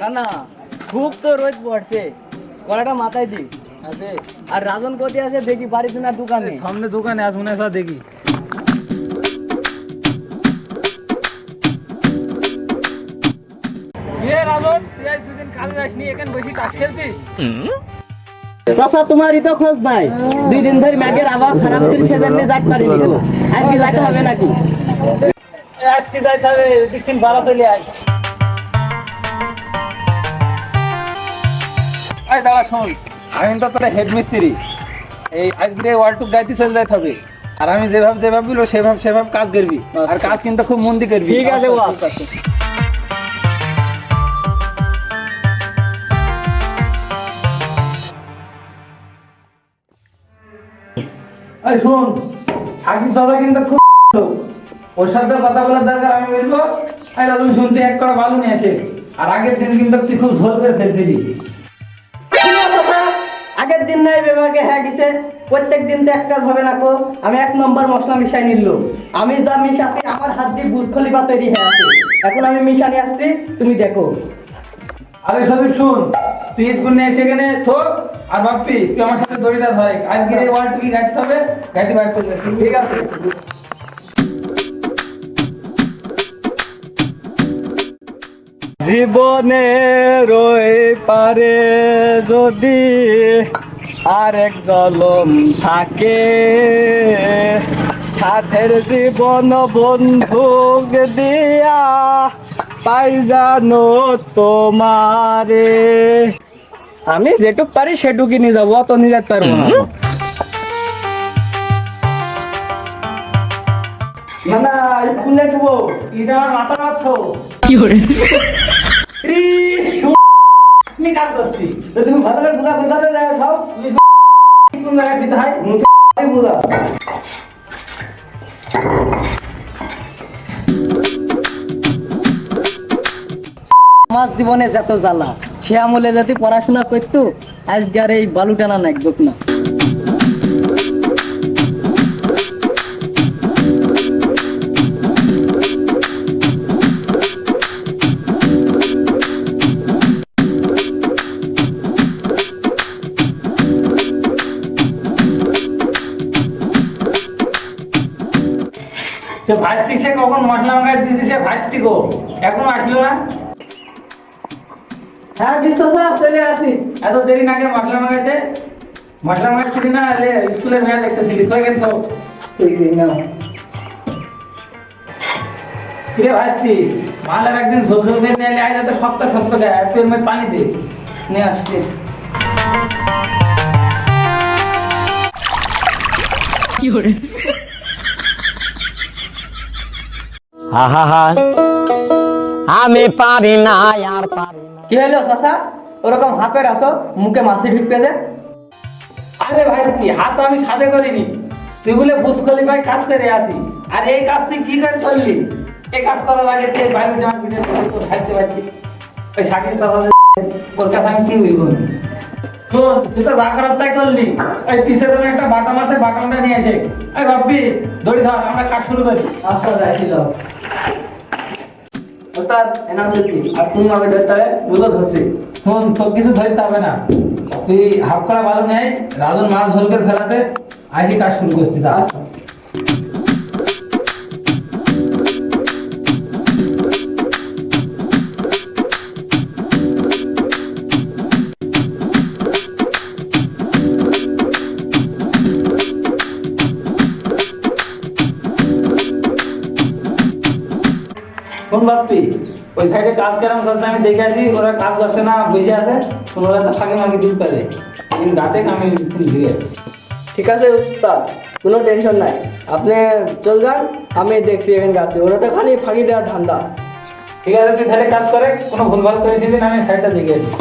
না না, খুব তো রোদ পড়ছে, কলাটা মাথায় দি। আর রাজন কোথায় আছে দেখি, বাড়িতে না দোকানে? সামনে দোকানে আস মনে হয়, দেখি। রাজন, তুই আজ দুদিন কাজে যাসনি, এখানে বসে তাস খেলছিস? চাচা, তোমারই তো খোঁজ নাই। 2 দিন ধরে ম্যাগের আবহাওয়া খারাপ ছিল, সেজন্য যাইতে পারিনি তো। আজকে যাইতে হবে নাকি? আজকে যাইতে হবে, দিন ভাড়া চলে আয়। আয় দাদা শোন, আমি তো তোর হেড মিস্ত্রি। এই আজকে ওয়ার্ল্ড গাইতে চলে যাইতে হবে। আর আমি যেভাবে বলবো সেভাবে কাজ করবি। আর কাজ কিন্তু খুব মন দিয়ে করবি। ঠিক আছে বস। আরে শোন, হাকিম সাদা কিন্তু খুব ওর সাথে কথা বলার দরকার, আমি বলবো। আর তুমি শুনতে এক কড়া বালু নিয়ে আসে। আর আগের দিন কিন্তু তুই খুব ঝোল করে ফেলছিলি। আগের দিন নাই বিভাগে হ্যাঁ গেছে, প্রত্যেক দিন তো এক কাজ হবে না কো। আমি 1 নম্বর মশলা মিশাই নিল। আমি যা মিশাছি আমার হাত দিয়ে বুঝ খলিফা তৈরি হয়ে আছে। এখন আমি মিশানি আসছি, তুমি দেখো। আরে সবই শুন, তুই ঈদগুন নিয়ে এসে এখানে থোক। আর বাপ্পি, তুই আমার সাথে দড়িটা ধরে। আজকে এই ওয়ার্ল্ড কি গাইতে হবে, গাইতে বাইর চলে যাচ্ছি। ঠিক আছে? জীবনে রয়ে পারে যদি আরেক জলম থাকে, সাথের জীবন বন্ধুক দিয়া পাই জানো তোমারে। আমি যেটুক পারি সেটুকি নিয়ে যাবো, অত নিয়ে যেতে পারবো না। না না, খুলে দেবো। এটা আমার মাথা মারছ। কি করে আমি কাজ করছি। তুমি ভালো করে বুঝা বুঝাতে যায় খাও। কোন জায়গায় দিতে হয়? বুঝা আমার জীবনে যত জ্বালা, সে আমলে যদি পড়াশোনা করতো আজকে আর এই বালু টানা নাকবো না। সে ভাজতি, সে কখন মশলা মাখাই দিয়েছে, সে ভাজতি গো, এখনো আসলো না। হ্যাঁ বিশ্বাস চলে আসি। এত দেরি না করে মশলা মাখাইতে। মশলা মাখাই ছুটি না এলে স্কুলে মেয়ে লিখতেছিলি, তুই কেন সব কিরে ভাজতি? মালের একদিন ঝোল ঝোল দিয়ে নিয়ে এলে আজ এত শক্ত শক্ত দেয়, একটু এর মধ্যে পানি দে, নিয়ে আসছি। কি করে আহা আমি পারি না, আর পারি না। কি হলো চাচা, ওরকম হাতে আসো, মুখে মাছি ঢুকতে যে? আরে ভাই কি হাত আমি সাথে করিনি, তুই বলে বুঝকলি ভাই কাজ করে আসি। আর এই কাজ তুই কি করে চললি? এই কাজ করার আগে তুই বাইরে যাওয়ার ভিতরে ভাবতে পারছি ওই সাকিব চালাতে, ওর কাছে আমি কি হইব? শোন, তুই তো রাখার তাই করলি। ওই পিছের একটা বাটাম আছে, বাটামটা নিয়ে এসে এই ভাববি দড়ি ধর, আমরা কাজ শুরু করি। আচ্ছা যাই যাও। ওস্তাদ এনাম সত্যি আর তুমি আমাকে ধরতে হবে, বুঝো ধরছি। শোন, তোর কিছু ধরতে হবে না, তুই হাফ করা ভালো নেই, রাজন মাছ ঝোল করে ফেলাতে আজই কাজ শুরু করছি। আচ্ছা কোন ভাববি, ওই সাইডে কাজ কেরম করতে আমি দেখে আছি, ওরা কাজ করছে না, বুঝে আছে, ওরা তো ফাঁকি মাকি ঢুকতে পারে। কিন্তু গাতে আমি দিয়ে ঠিক আছে উস্তাদ, কোনো টেনশন নাই, আপনি চল যান, আমি দেখছি এখানে গাছে, ওরা তো খালি ফাঁকি দেওয়ার ধান্দা। ঠিক আছে, তুই তাহলে কাজ করে, কোনো ভুলভাল করে দিবি, আমি সাইডটা দেখে আছি।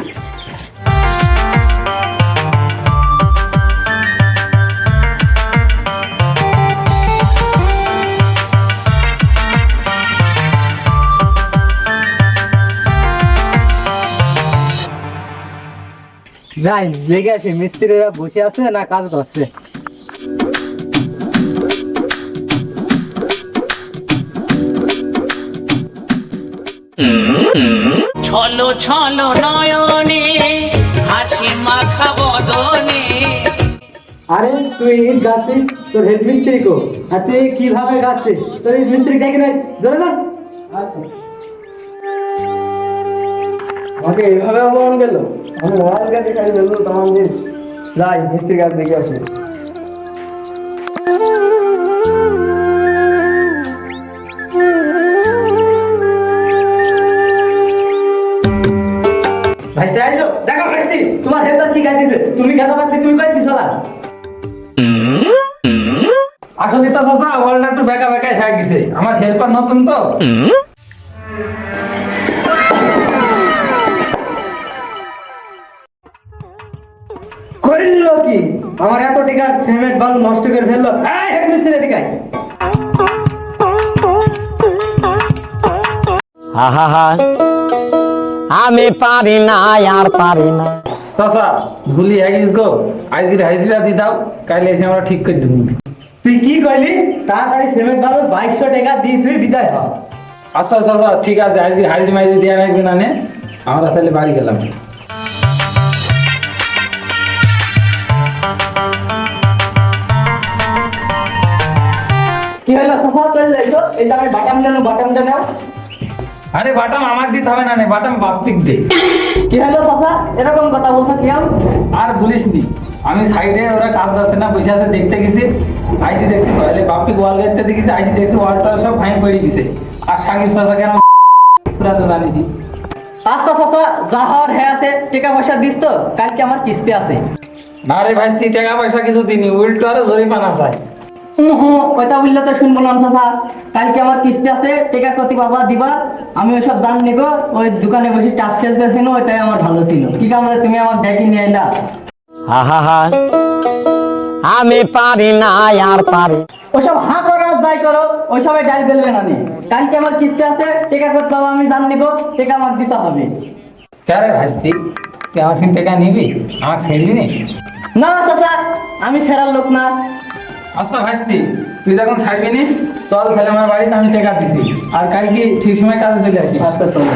যাই লেগে আছে, মিস্ত্রিরা বসে আছে না কাজ করছে। ছলো ছলো নয়নে হাসি মাখা বদনে। আরে তুই ইট গাচ্ছিস, তোর হেড মিস্ত্রি কো? আর তুই কিভাবে গাচ্ছিস? তোর ইট মিস্ত্রি দেখে নাই, ধরে না। আচ্ছা, আমাকে এইভাবে অপমান গেল, আমি ওয়াল গাড়ি গাড়ি বললো তোমার দিন যাই মিস্ত্রি গাছ দেখে আসি। ভাইস্তি আইছো, দেখো ভাইস্তি তোমার হেল্পার কি গাইতেছে, তুমি গাদা পাচ্ছি তুমি কই দিছো না? আসলে তো চাচা ওয়ালটা একটু বেঁকা বেঁকাই হয়ে গেছে, আমার হেল্পার নতুন তো। করলো কি আমার এত টাকার সিমেন্ট বালু নষ্ট করে ফেললো? এই হেড মিস্ত্রি এদিকে আয়। আহা আমি পারি না আর পারি না। চাচা ভুলি গেছিস গো, আজকের হাজিরা দিয়ে দাও, কাইলে এসে আমরা ঠিক করে দেবো। তুই কি কইলি? তাড়াতাড়ি সিমেন্ট বালু 2200 টাকা দিয়ে তুই বিদায় হ। আচ্ছা চাচা ঠিক আছে, আজকে হাজিরি মাইজি দিয়ে আনবে না নে, আমরা তাহলে বাড়ি গেলাম। কি হলো সোফা চলে যাইছো? এই যে আমি বাটাম জানো, বাটামটা নাও। আরে বাটাম আমাকে দিতে হবে না নে, বাটাম বাপ্পিক দে। কি হলো সোফা এরকম কথা বলছো কি? আর বলিস নি, আমি সাইডে ওরা কাজ আছে না বসে আছে দেখতে গেছি, আইসি দেখছি তাহলে বাপ্পিক ওয়াল গাড়তে দেখেছি, আইসি দেখছি ওয়ালটা সব ফাইন পড়ে গেছে। আর সাকিব চাচা কেন পুরা তো জানিছি। আচ্ছা চাচা যা হওয়ার হে আছে, টাকা পয়সা দিস তো? কালকে আমার কিস্তি আছে। না রে ভাই, তুই টাকা পয়সা কিছু দিনি, উল্টো আরো ধরে পানা চাই। কথা বললে তো শুনবো না চাচা, কালকে আমার কিস্তি আছে, টাকা কতি বাবা দিবা। আমি ওইসব জান নিবো, ওই দোকানে বসে টাচ খেলতেছিল, ওইটাই আমার ভালো ছিল। কি কাম তুমি আমার দেখি নিয়ে এলা? আহা আমি পারি না আর পারি। ওইসব হাঁ করো যাই করো, ওইসবে ডাল ফেলবে না নি। কালকে আমার কিস্তি আছে, টাকা কত বাবা আমি জান নিবো, টাকা আমার দিতে হবে। কে রে ভাই, তুই আমার কিন্তু টাকা নিবি, আমার ছেড়বি নি? না চাচা আমি সেরার লোক না। আচ্ছা ভাইস্তি, তুই যখন ছাড়বি নি চল তাহলে আমার বাড়িতে, আমি টাকা দিছি। আর কালকে ঠিক সময় কাজে চলে আসি। আচ্ছা চলো।